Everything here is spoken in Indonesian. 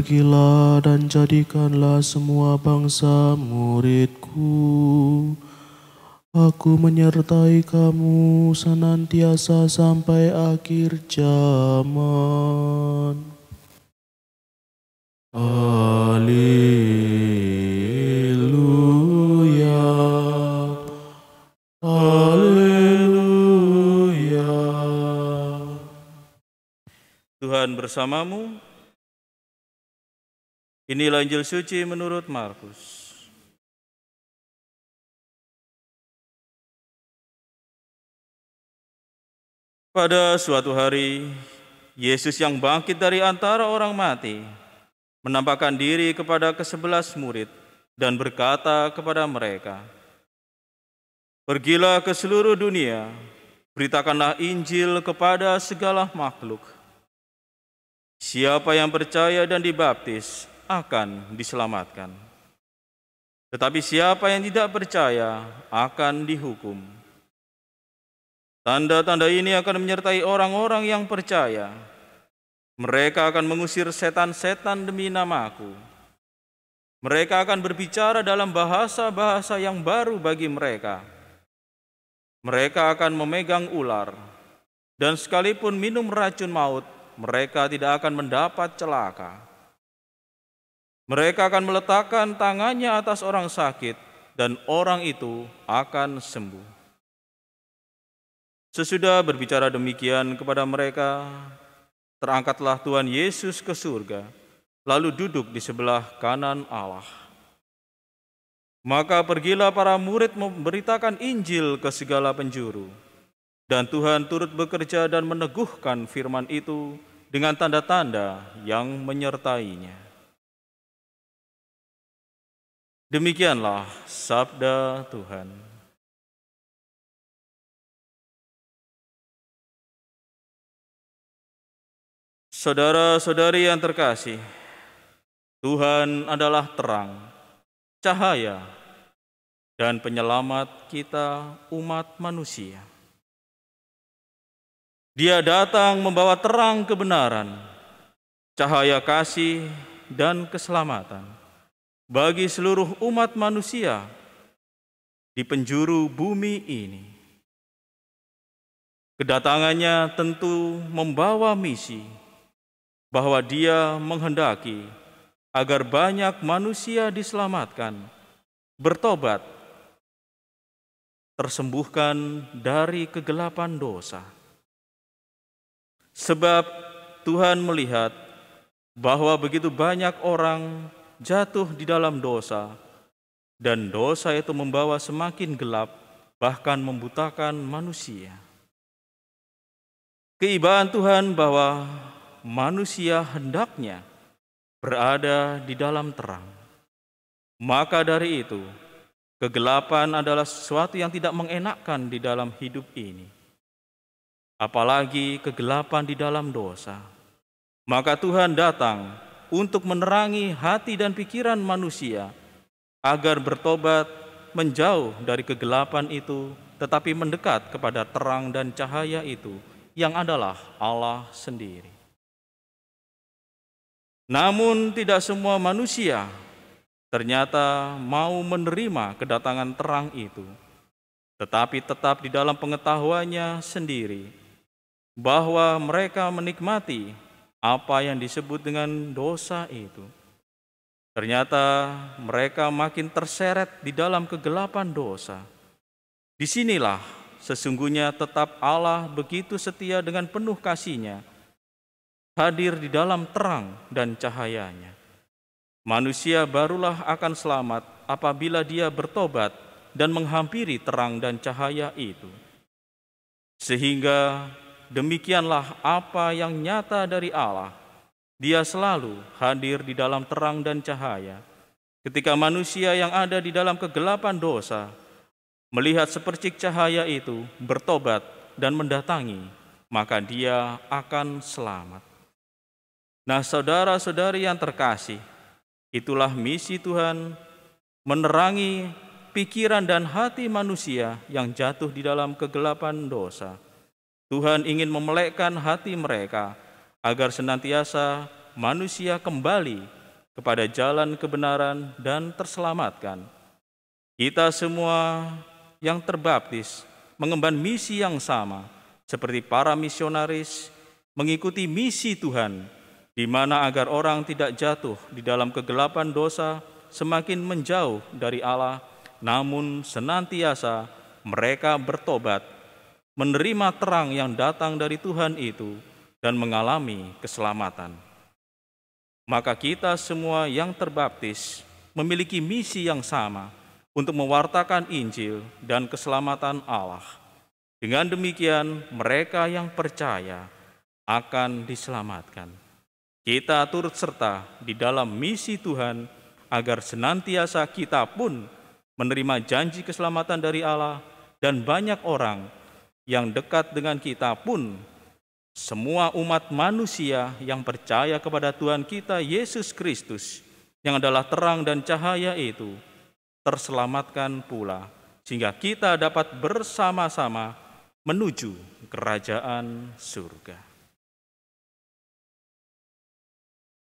Pergilah dan jadikanlah semua bangsa muridku. Aku menyertai kamu senantiasa sampai akhir zaman. Haleluya. Haleluya. Tuhan bersamamu. Inilah Injil suci menurut Markus. Pada suatu hari, Yesus yang bangkit dari antara orang mati menampakkan diri kepada ke-11 murid dan berkata kepada mereka, "Pergilah ke seluruh dunia, beritakanlah Injil kepada segala makhluk. Siapa yang percaya dan dibaptis akan diselamatkan. Tetapi siapa yang tidak percaya akan dihukum. Tanda-tanda ini akan menyertai orang-orang yang percaya. Mereka akan mengusir setan-setan demi nama-Ku. Mereka akan berbicara dalam bahasa-bahasa yang baru bagi mereka. Mereka akan memegang ular, dan sekalipun minum racun maut, mereka tidak akan mendapat celaka. Mereka akan meletakkan tangannya atas orang sakit, dan orang itu akan sembuh." Sesudah berbicara demikian kepada mereka, terangkatlah Tuhan Yesus ke surga, lalu duduk di sebelah kanan Allah. Maka pergilah para murid memberitakan Injil ke segala penjuru, dan Tuhan turut bekerja dan meneguhkan firman itu dengan tanda-tanda yang menyertainya. Demikianlah sabda Tuhan. Saudara-saudari yang terkasih, Tuhan adalah terang, cahaya, dan penyelamat kita umat manusia. Dia datang membawa terang kebenaran, cahaya kasih, dan keselamatan bagi seluruh umat manusia di penjuru bumi ini. Kedatangannya tentu membawa misi bahwa Dia menghendaki agar banyak manusia diselamatkan, bertobat, tersembuhkan dari kegelapan dosa. Sebab Tuhan melihat bahwa begitu banyak orang jatuh di dalam dosa, dan dosa itu membawa semakin gelap, bahkan membutakan manusia. Keibaan Tuhan bahwa manusia hendaknya berada di dalam terang. Maka dari itu, kegelapan adalah sesuatu yang tidak mengenakkan di dalam hidup ini. Apalagi kegelapan di dalam dosa. Maka Tuhan datang untuk menerangi hati dan pikiran manusia agar bertobat menjauh dari kegelapan itu, tetapi mendekat kepada terang dan cahaya itu yang adalah Allah sendiri. Namun tidak semua manusia ternyata mau menerima kedatangan terang itu, tetapi tetap di dalam pengetahuannya sendiri bahwa mereka menikmati apa yang disebut dengan dosa itu. Ternyata mereka makin terseret di dalam kegelapan dosa. Disinilah sesungguhnya tetap Allah begitu setia dengan penuh kasih-Nya, hadir di dalam terang dan cahayanya. Manusia barulah akan selamat apabila dia bertobat dan menghampiri terang dan cahaya itu. Sehingga demikianlah apa yang nyata dari Allah. Dia selalu hadir di dalam terang dan cahaya. Ketika manusia yang ada di dalam kegelapan dosa melihat sepercik cahaya itu, bertobat dan mendatangi, maka dia akan selamat. Nah, saudara-saudari yang terkasih, itulah misi Tuhan, menerangi pikiran dan hati manusia yang jatuh di dalam kegelapan dosa. Tuhan ingin memelekkan hati mereka agar senantiasa manusia kembali kepada jalan kebenaran dan terselamatkan. Kita semua yang terbaptis mengemban misi yang sama, seperti para misionaris mengikuti misi Tuhan, di mana agar orang tidak jatuh di dalam kegelapan dosa, semakin menjauh dari Allah, namun senantiasa mereka bertobat, menerima terang yang datang dari Tuhan itu, dan mengalami keselamatan. Maka kita semua yang terbaptis memiliki misi yang sama untuk mewartakan Injil dan keselamatan Allah. Dengan demikian, mereka yang percaya akan diselamatkan. Kita turut serta di dalam misi Tuhan agar senantiasa kita pun menerima janji keselamatan dari Allah, dan banyak orang yang dekat dengan kita pun, semua umat manusia yang percaya kepada Tuhan kita Yesus Kristus, yang adalah terang dan cahaya itu, terselamatkan pula, sehingga kita dapat bersama-sama menuju kerajaan surga.